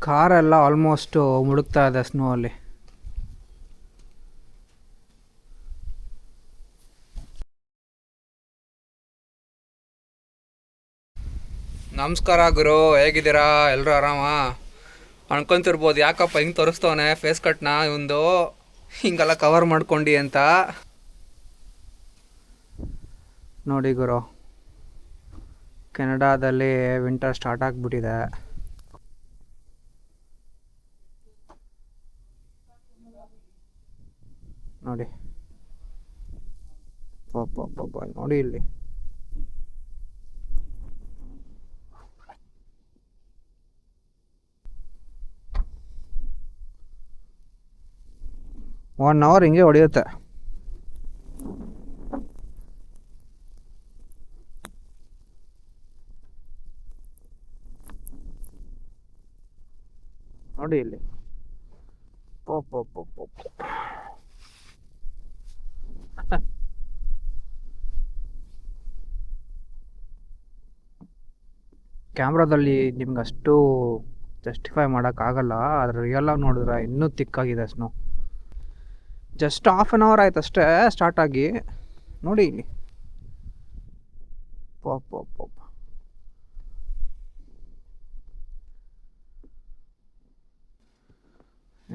ಕಾರೆಲ್ಲ almost ಮುಳುಗ್ತಾ ಇದೆ snow ಅಲ್ಲಿ. ನಮಸ್ಕಾರ ಗುರು, ಹೇಗಿದ್ದೀರಾ? ಎಲ್ಲರೂ ಆರಾಮ ಅನ್ಕೊಂತಿರ್ಬೋದು, ಯಾಕಪ್ಪ ಹಿಂಗೆ ತೋರಿಸ್ತವನೆ ಫೇಸ್ ಕಟ್ನ ಇವಂದು, ಹಿಂಗೆಲ್ಲ ಕವರ್ ಮಾಡ್ಕೊಂಡು ಅಂತ. ನೋಡಿ ಗುರು, ಕೆನಡಾದಲ್ಲಿ ವಿಂಟರ್ ಸ್ಟಾರ್ಟ್ ಆಗಿಬಿಟ್ಟಿದೆ. ನೋಡಿ ಪಾಪ ನೋಡಿ ಇಲ್ಲಿ. ಒನ್ ಅವರ್ ಹಿಂಗೆ ಹೊಡೆಯುತ್ತೆ. ನೋಡಿ ಇಲ್ಲಿ ಕ್ಯಾಮ್ರಾದಲ್ಲಿ ನಿಮ್ಗೆ ಅಷ್ಟು ಜಸ್ಟಿಫೈ ಮಾಡೋಕ್ಕಾಗಲ್ಲ, ಆದರೆ ರಿಯಲಾಗಿ ನೋಡಿದ್ರೆ ಇನ್ನೂ ತಿಕ್ಕಾಗಿದೆ snow. Just half an hour ಆಯ್ತು ಅಷ್ಟೇ ಸ್ಟಾರ್ಟ್ ಆಗಿ. ನೋಡಿ ಇಲ್ಲಿ ಪಾಪ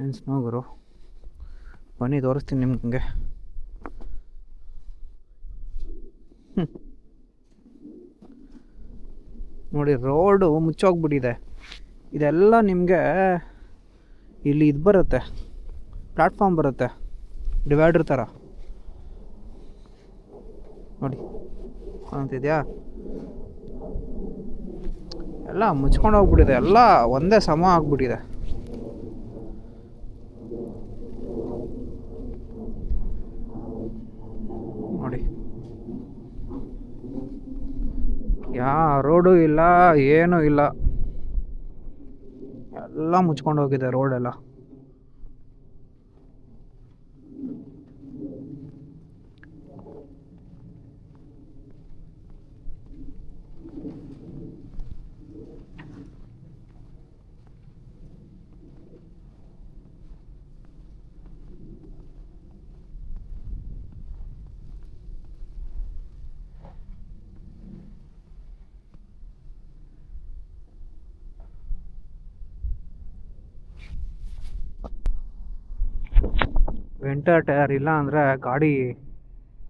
ಏನು ಸ್ನೋ ಗುರು, ಬನ್ನಿ ತೋರಿಸ್ತೀನಿ ನಿಮ್ಗೆ. ನೋಡಿ ರೋಡು ಮುಚ್ಚೋಗ್ಬಿಟ್ಟಿದೆ. ಇದೆಲ್ಲ ನಿಮಗೆ ಇಲ್ಲಿ ಇದು ಬರುತ್ತೆ, ಪ್ಲ್ಯಾಟ್ಫಾರ್ಮ್ ಬರುತ್ತೆ, ಡಿವೈಡರ್ ಥರ. ನೋಡಿ ಕಾಣ್ತಿದ್ಯಾ? ಎಲ್ಲ ಮುಚ್ಕೊಂಡು ಹೋಗ್ಬಿಟ್ಟಿದೆ, ಎಲ್ಲ ಒಂದೇ ಸಮ ಆಗ್ಬಿಟ್ಟಿದೆ. ನೋಡಿ ಯಾವ ರೋಡು ಇಲ್ಲ, ಏನೂ ಇಲ್ಲ, ಎಲ್ಲ ಮುಚ್ಕೊಂಡು ಹೋಗಿದೆ ರೋಡೆಲ್ಲ. ವಿಂಟರ್ ಟೈರ್ ಇಲ್ಲ ಅಂದರೆ ಗಾಡಿ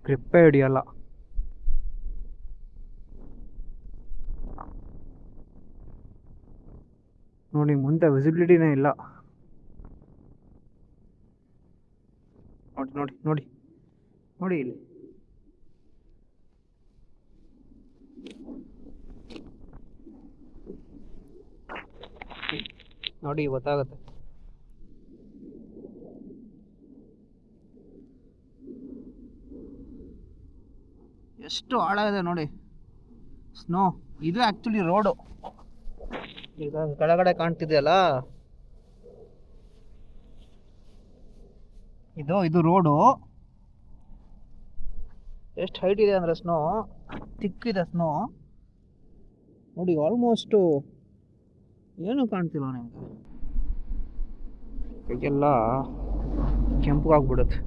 ಗ್ರಿಪ್ಪೇ ಹಿಡಿಯಲ್ಲ. ನೋಡಿ ಮುಂದೆ ವಿಸಿಬಿಲಿಟಿನೇ ಇಲ್ಲ. ನೋಡಿ ನೋಡಿ ನೋಡಿ ನೋಡಿ ಇಲ್ಲಿ ನೋಡಿ, ಗೊತ್ತಾಗುತ್ತೆ. ಎಷ್ಟು ಆಳ ಇದೆ ನೋಡಿ ಸ್ನೋ. ಇದು ಆ್ಯಕ್ಚುಲಿ ರೋಡು. ಈಗ ಕೆಳಗಡೆ ಕಾಣ್ತಿದೆಯಲ್ಲ, ಇದು ರೋಡು. ಎಷ್ಟು ಹೈಟ್ ಇದೆ ಅಂದರೆ ಸ್ನೋ, ತಿಕ್ಕಿದೆ ಸ್ನೋ. ನೋಡಿ ಆಲ್ಮೋಸ್ಟು ಏನೂ ಕಾಣ್ತಿಲ್ಲ ನಿಮಗೆ, ಕೈಗೆಲ್ಲ ಕೆಂಪು ಆಗ್ಬಿಡುತ್ತೆ.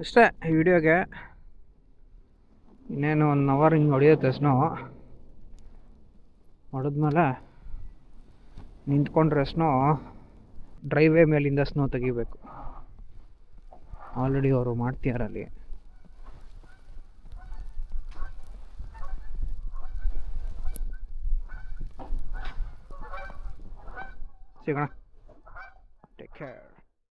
ಇಷ್ಟೇ ಈ ವಿಡಿಯೋಗೆ. ಇನ್ನೇನು 1 ಅವರ್ ಹಿಂಗೆ ಹೊಡೆಯುತ್ತೆ ಸ್ನೋ. ಹೊಡೆದ್ಮೇಲೆ ನಿಂತ್ಕೊಂಡ್ರೆ ಸ್ನೋ, ಡ್ರೈವೇ ಮೇಲಿಂದ ಸ್ನೋ ತೆಗಿಬೇಕು. ಆಲ್ರೆಡಿ ಅವರು ಮಾಡ್ತಿದಾರಲ್ಲಿ. ಸಿಗೋಣ, ಟೇಕ್ ಕೇರ್.